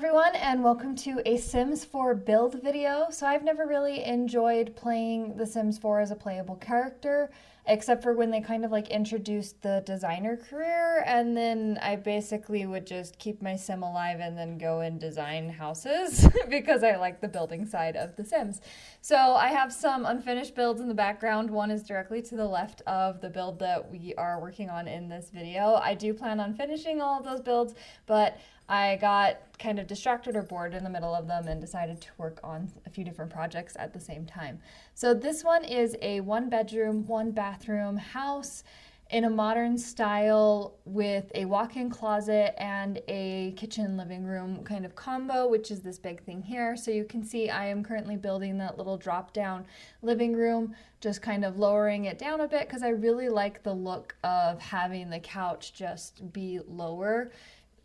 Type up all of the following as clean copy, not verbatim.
everyone, and welcome to a Sims 4 build video. So I've never really enjoyed playing The Sims 4 as a playable character, except for when they kind of like introduced the designer career, and then I basically would just keep my sim alive and then go and design houses because I like the building side of The Sims. So I have some unfinished builds in the background. One is directly to the left of the build that we are working on in this video. I do plan on finishing all of those builds, but I got kind of distracted or bored in the middle of them and decided to work on a few different projects at the same time. So this one is a 1-bedroom, 1-bathroom house in a modern style with a walk-in closet and a kitchen living room kind of combo, which is this big thing here. So you can see I am currently building that little drop-down living room, just kind of lowering it down a bit because I really like the look of having the couch just be lower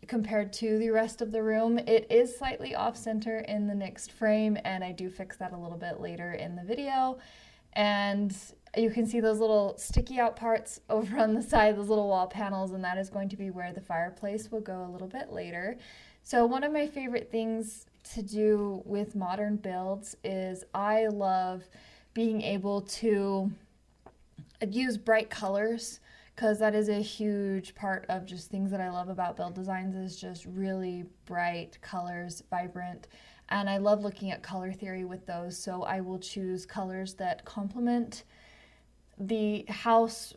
compared to the rest of the room. It is slightly off center in the next frame, and I do fix that a little bit later in the video. And you can see those little sticky out parts over on the side, those little wall panels, and that is going to be where the fireplace will go a little bit later. So one of my favorite things to do with modern builds is I love being able to use bright colors, because that is a huge part of just things that I love about build designs is just really bright colors, vibrant, and I love looking at color theory with those. So I will choose colors that complement the house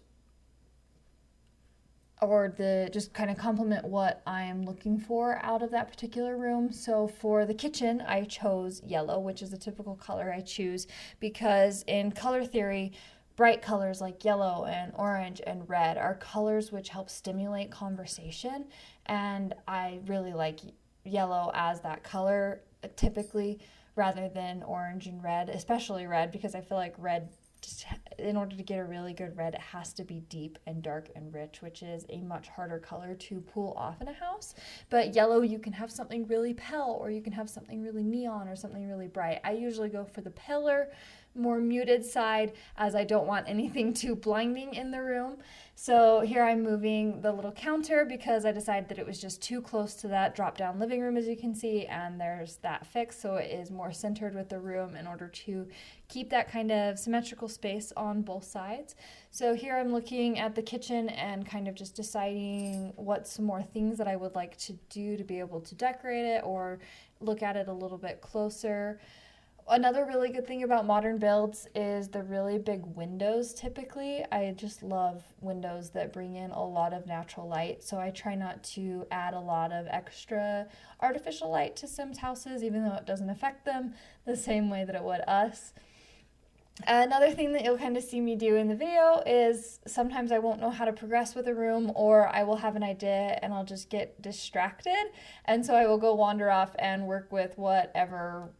or just kind of complement what I am looking for out of that particular room. So for the kitchen, I chose yellow, which is a typical color I choose because in color theory, bright colors like yellow and orange and red are colors which help stimulate conversation, and I really like yellow as that color typically rather than orange and red, especially red, because I feel like red, just in order to get a really good red, it has to be deep and dark and rich, which is a much harder color to pull off in a house. But yellow, you can have something really pale, or you can have something really neon or something really bright. I usually go for the paler, more muted side, as I don't want anything too blinding in the room. So here I'm moving the little counter because I decided that it was just too close to that drop down living room, as you can see, and there's that fixed, so it is more centered with the room in order to keep that kind of symmetrical space on both sides. So here I'm looking at the kitchen and kind of just deciding what some more things that I would like to do to be able to decorate it or look at it a little bit closer. Another really good thing about modern builds is the really big windows typically. I just love windows that bring in a lot of natural light, so I try not to add a lot of extra artificial light to Sims houses, even though it doesn't affect them the same way that it would us. Another thing that you'll kind of see me do in the video is sometimes I won't know how to progress with a room, or I will have an idea and I'll just get distracted, and so I will go wander off and work with whatever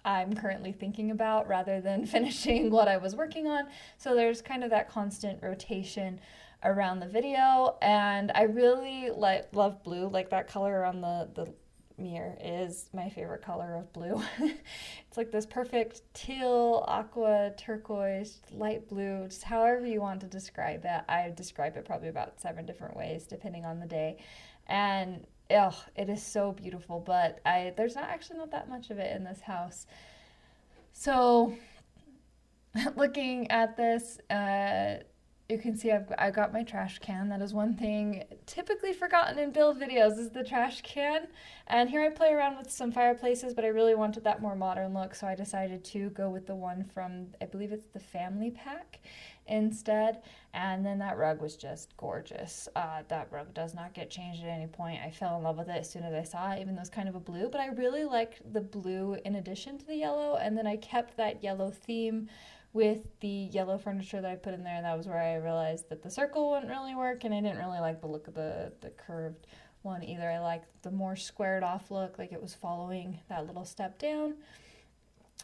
I'm currentently thinking about rather than finishing what I was working on. So there's kind of that constant rotation around the video, and I really love blue. Like that color on the mirror is my favorite color of blue. It's like this perfect teal, aqua, turquoise, light blue, just however you want to describe it. I describe it probably about 7 different ways depending on the day, and it is so beautiful, but there's not that much of it in this house. So looking at this, you can see I got my trash can. That is one thing typically forgotten in build videos is the trash can. And here I play around with some fireplaces, but I really wanted that more modern look, so I decided to go with the one from, I believe it's the family pack instead. And then that rug was just gorgeous. That rug does not get changed at any point. I fell in love with it as soon as I saw it, even though it's kind of a blue, but I really liked the blue in addition to the yellow, and then I kept that yellow theme with the yellow furniture that I put in there, and that was where I realized that the circle wouldn't really work, and I didn't really like the look of the curved one either. I liked the more squared off look, like it was following that little step down.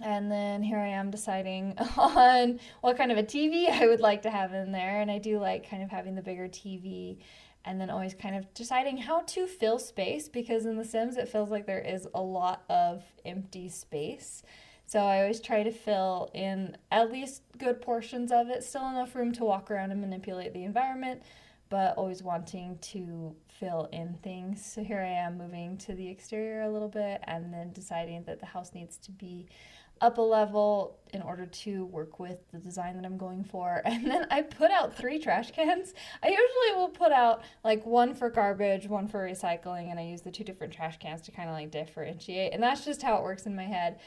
And then here I am deciding on what kind of a TV I would like to have in there, and I do like kind of having the bigger TV, and then always kind of deciding how to fill space, because in The Sims it feels like there is a lot of empty space. So I always try to fill in at least good portions of it, still enough room to walk around and manipulate the environment, but always wanting to fill in things. So here I am moving to the exterior a little bit and then deciding that the house needs to be up a level in order to work with the design that I'm going for. And then I put out 3 trash cans. I usually will put out like one for garbage, one for recycling, and I use the 2 different trash cans to kind of like differentiate. And that's just how it works in my head.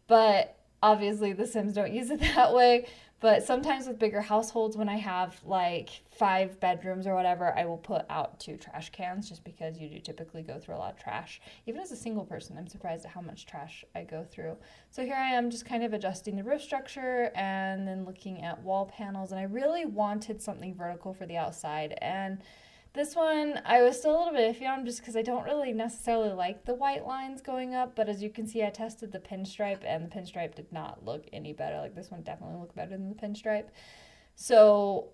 But obviously the Sims don't use it that way. But sometimes with bigger households, when I have like 5 bedrooms or whatever, I will put out 2 trash cans just because you do typically go through a lot of trash. Even as a single person, I'm surprised at how much trash I go through. So here I am just kind of adjusting the roof structure and then looking at wall panels. And I really wanted something vertical for the outside. And this one, I was still a little bit iffy on just because I don't really necessarily like the white lines going up. But as you can see, I tested the pinstripe, and the pinstripe did not look any better. Like, this one definitely looked better than the pinstripe. So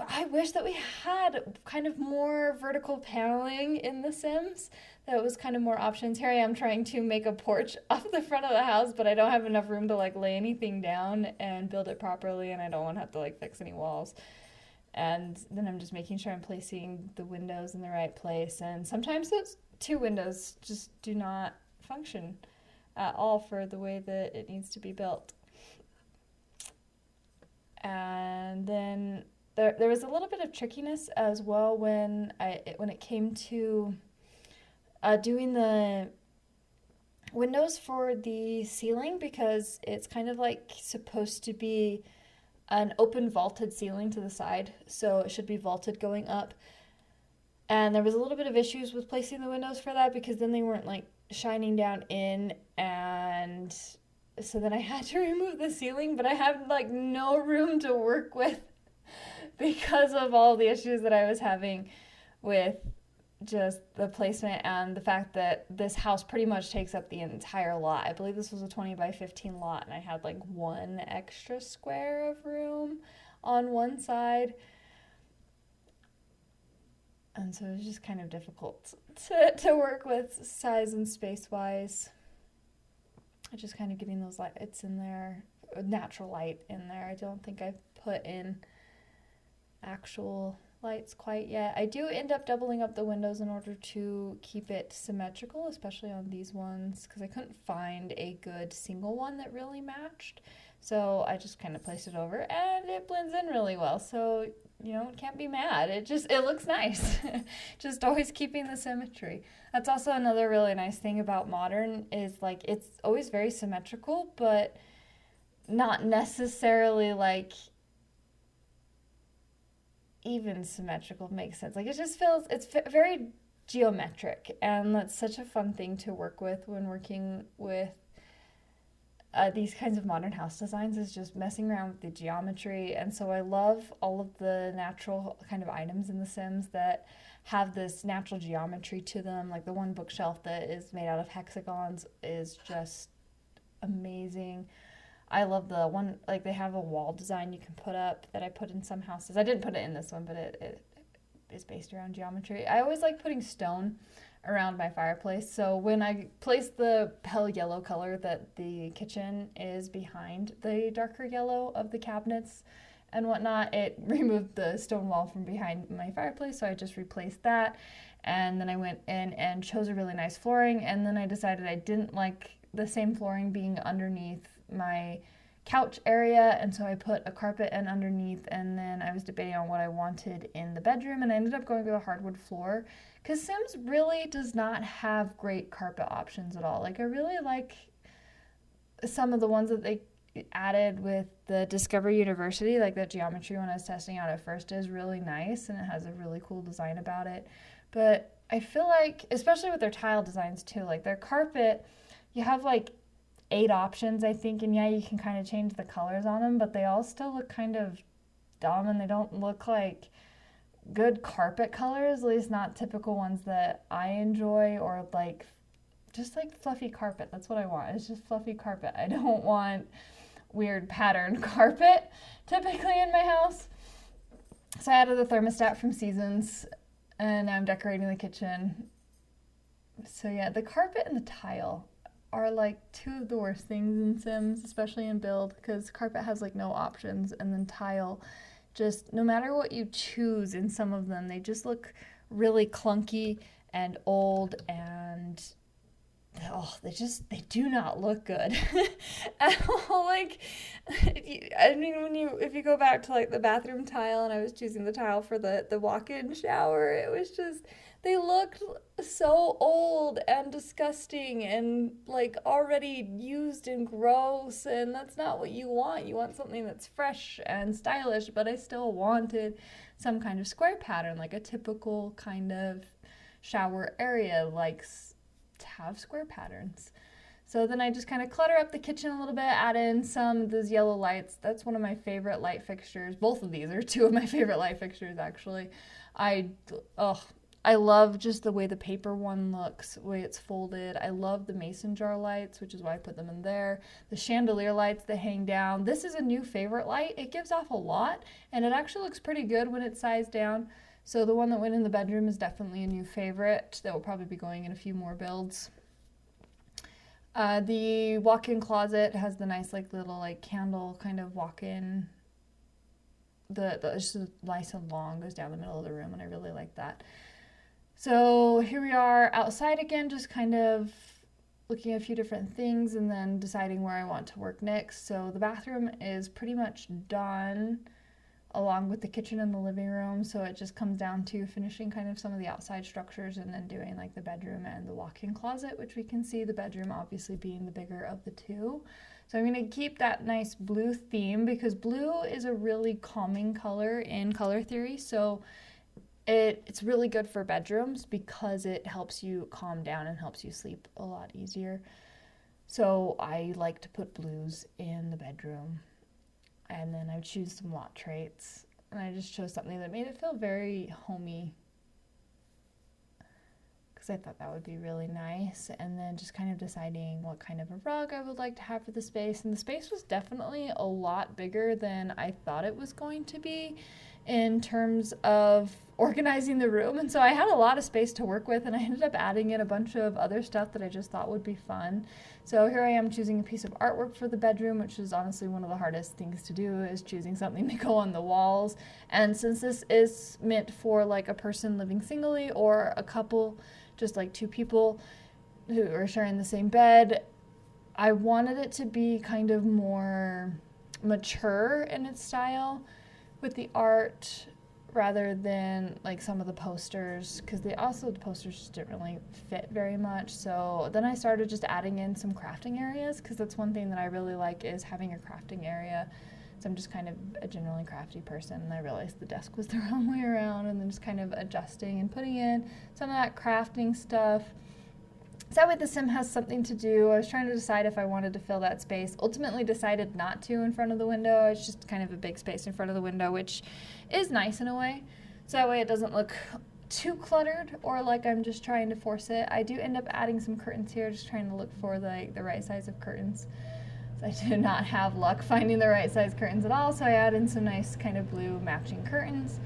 I wish that we had kind of more vertical paneling in The Sims. That was kind of more options. Here I am trying to make a porch off the front of the house, but I don't have enough room to like lay anything down and build it properly, and I don't want to have to like fix any walls. And then I'm just making sure I'm placing the windows in the right place. And sometimes those 2 windows just do not function at all for the way that it needs to be built. And then there was a little bit of trickiness as well when it came to doing the windows for the ceiling, because it's kind of like supposed to be an open vaulted ceiling to the side, so it should be vaulted going up. And there was a little bit of issues with placing the windows for that, because then they weren't like shining down in, and so then I had to remove the ceiling, but I had like no room to work with because of all the issues that I was having with just the placement and the fact that this house pretty much takes up the entire lot. I believe this was a 20 by 15 lot, and I had like 1 extra square of room on one side. And so it was just kind of difficult to work with size and space wise. Just kind of getting those lights in there, natural light in there. I don't think I've put in actual lights quite yet. I do end up doubling up the windows in order to keep it symmetrical, especially on these ones, because I couldn't find a good single one that really matched. So I just kind of placed it over, and it blends in really well. So, you know, can't be mad. It looks nice. Just always keeping the symmetry. That's also another really nice thing about modern is like it's always very symmetrical, but not necessarily like even symmetrical makes sense. Like, it just feels, it's very geometric, and that's such a fun thing to work with when working with these kinds of modern house designs, is just messing around with the geometry. And so I love all of the natural kind of items in The Sims that have this natural geometry to them. Like the one bookshelf that is made out of hexagons is just amazing. I love the one, like they have a wall design you can put up that I put in some houses. I didn't put it in this one, but it is based around geometry. I always like putting stone around my fireplace. So when I place the pale yellow color that the kitchen is behind the darker yellow of the cabinets and whatnot, it removed the stone wall from behind my fireplace. So I just replaced that. And then I went in and chose a really nice flooring. And then I decided I didn't like the same flooring being underneath my couch area, and so I put a carpet in underneath, and then I was debating on what I wanted in the bedroom, and I ended up going with a hardwood floor because Sims really does not have great carpet options at all. Like, I really like some of the ones that they added with the Discovery University, like that geometry one I was testing out at first is really nice, and it has a really cool design about it. But I feel like, especially with their tile designs too, like their carpet, you have like 8 options, I think, and yeah, you can kind of change the colors on them, but they all still look kind of dumb, and they don't look like good carpet colors, at least not typical ones that I enjoy, or like just like fluffy carpet. That's what I want. It's just fluffy carpet. I don't want weird patterned carpet typically in my house. So I added the thermostat from Seasons, and I'm decorating the kitchen. So yeah, the carpet and the tile are like 2 of the worst things in Sims, especially in build, because carpet has like no options, and then tile, just no matter what you choose in some of them, they just look really clunky and old, and they do not look good at all. Like, if you go back to like the bathroom tile, and I was choosing the tile for the walk-in shower, it was just, they looked so old and disgusting and like already used and gross, and that's not what you want. You want something that's fresh and stylish, but I still wanted some kind of square pattern, like a typical kind of shower area likes to have square patterns. So then I just kind of clutter up the kitchen a little bit, add in some of those yellow lights. That's one of my favorite light fixtures. Both of these are two of my favorite light fixtures, actually. I love just the way the paper one looks, the way it's folded. I love the mason jar lights, which is why I put them in there. The chandelier lights that hang down. This is a new favorite light. It gives off a lot, and it actually looks pretty good when it's sized down. So the one that went in the bedroom is definitely a new favorite that will probably be going in a few more builds. The walk-in closet has the nice like little like candle kind of walk-in. It's just nice and long, goes down the middle of the room, and I really like that. So here we are outside again, just kind of looking at a few different things and then deciding where I want to work next. So the bathroom is pretty much done, along with the kitchen and the living room. So it just comes down to finishing kind of some of the outside structures and then doing like the bedroom and the walk-in closet, which we can see the bedroom obviously being the bigger of the two. So I'm going to keep that nice blue theme because blue is a really calming color in color theory. So it's really good for bedrooms because it helps you calm down and helps you sleep a lot easier. So I like to put blues in the bedroom. And then I would choose some lot traits, and I just chose something that made it feel very homey because I thought that would be really nice. And then just kind of deciding what kind of a rug I would like to have for the space. And the space was definitely a lot bigger than I thought it was going to be in terms of organizing the room. And so I had a lot of space to work with, and I ended up adding in a bunch of other stuff that I just thought would be fun. So here I am choosing a piece of artwork for the bedroom, which is honestly one of the hardest things to do, is choosing something to go on the walls. And since this is meant for like a person living singly or a couple, just like two people who are sharing the same bed, I wanted it to be kind of more mature in its style with the art, rather than like some of the posters, because the posters just didn't really fit very much. So then I started just adding in some crafting areas, because that's one thing that I really like, is having a crafting area. So I'm just kind of a generally crafty person, and I realized the desk was the wrong way around, and then just kind of adjusting and putting in some of that crafting stuff. So that way the sim has something to do. I was trying to decide if I wanted to fill that space. Ultimately decided not to in front of the window. It's just kind of a big space in front of the window, which is nice in a way. So that way it doesn't look too cluttered or like I'm just trying to force it. I do end up adding some curtains here, just trying to look for the right size of curtains. So I do not have luck finding the right size curtains at all. So I add in some nice kind of blue matching curtains.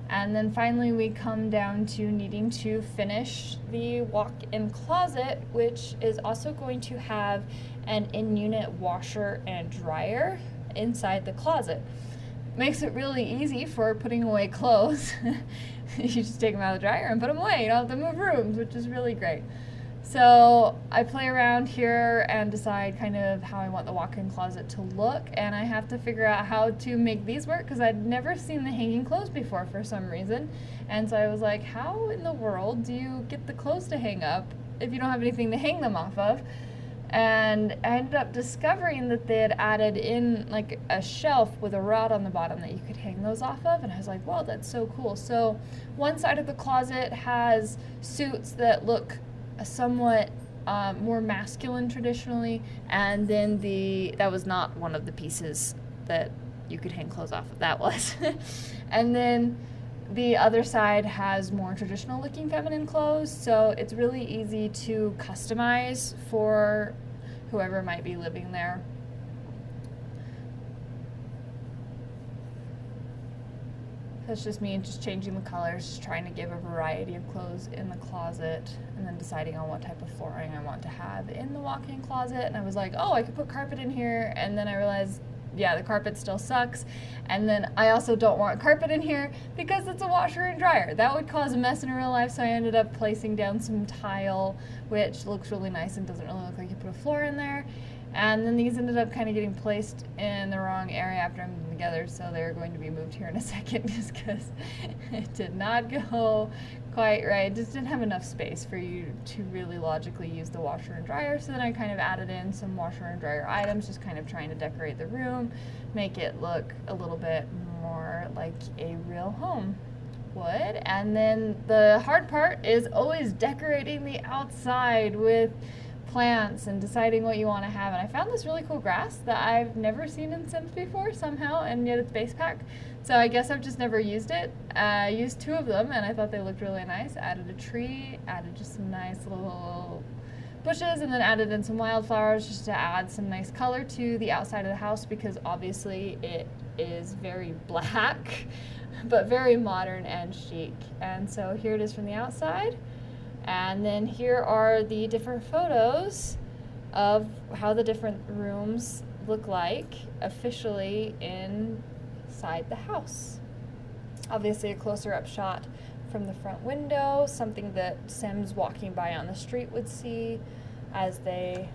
And then finally we come down to needing to finish the walk-in closet, which is also going to have an in-unit washer and dryer inside the closet. Makes it really easy for putting away clothes. You just take them out of the dryer and put them away. You don't have to move rooms, which is really great. So I play around here and decide kind of how I want the walk-in closet to look, and I have to figure out how to make these work because I'd never seen the hanging clothes before for some reason. And so I was like, how in the world do you get the clothes to hang up if you don't have anything to hang them off of? And I ended up discovering that they had added in like a shelf with a rod on the bottom that you could hang those off of, and I was like, wow, that's so cool. So one side of the closet has suits that look somewhat more masculine traditionally, and then that was not one of the pieces that you could hang clothes off of. That was. And then the other side has more traditional looking feminine clothes, so it's really easy to customize for whoever might be living there. That's just me just changing the colors, just trying to give a variety of clothes in the closet, and then deciding on what type of flooring I want to have in the walk-in closet. And I was like, oh, I could put carpet in here, and then I realized yeah, the carpet still sucks. And then I also don't want carpet in here because it's a washer and dryer. That would cause a mess in real life, so I ended up placing down some tile, which looks really nice and doesn't really look like you put a floor in there. And then these ended up kind of getting placed in the wrong area after I moved them together, so they're going to be moved here in a second just because it did not go quite right. It just didn't have enough space for you to really logically use the washer and dryer, so then I kind of added in some washer and dryer items, just kind of trying to decorate the room, make it look a little bit more like a real home would. And then the hard part is always decorating the outside with plants and deciding what you want to have. And I found this really cool grass that I've never seen in Sims before somehow, and yet it's base pack. So I guess I've just never used it. I used 2 of them and I thought they looked really nice. Added a tree, added just some nice little bushes, and then added in some wildflowers just to add some nice color to the outside of the house, because obviously it is very black but very modern and chic. And so here it is from the outside. And then here are the different photos of how the different rooms look like officially inside the house. Obviously a closer up shot from the front window, something that Sims walking by on the street would see as they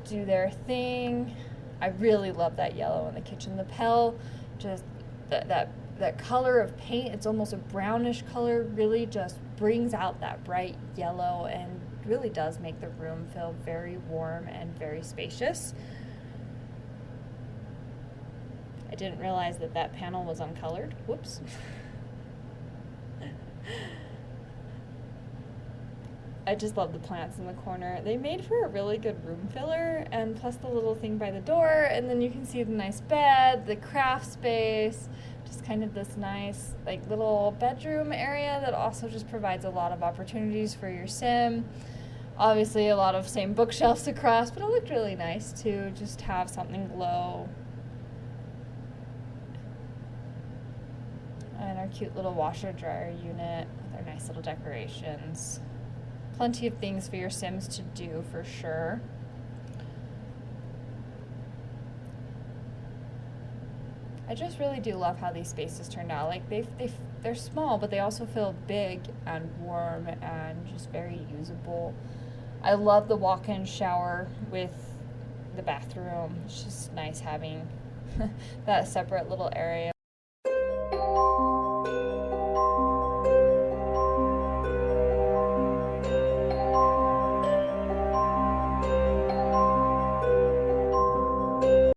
do their thing. I really love that yellow in the kitchen. The Pell, just that color of paint, it's almost a brownish color, really just brings out that bright yellow and really does make the room feel very warm and very spacious. I didn't realize that that panel was uncolored. Whoops. I just love the plants in the corner. They made for a really good room filler, and plus the little thing by the door, and then you can see the nice bed, the craft space, just kind of this nice like little bedroom area that also just provides a lot of opportunities for your sim. Obviously a lot of same bookshelves across, but it looked really nice to just have something low. And our cute little washer dryer unit with our nice little decorations. Plenty of things for your Sims to do for sure. I just really do love how these spaces turned out. Like they're small, but they also feel big and warm and just very usable. I love the walk-in shower with the bathroom. It's just nice having that separate little area.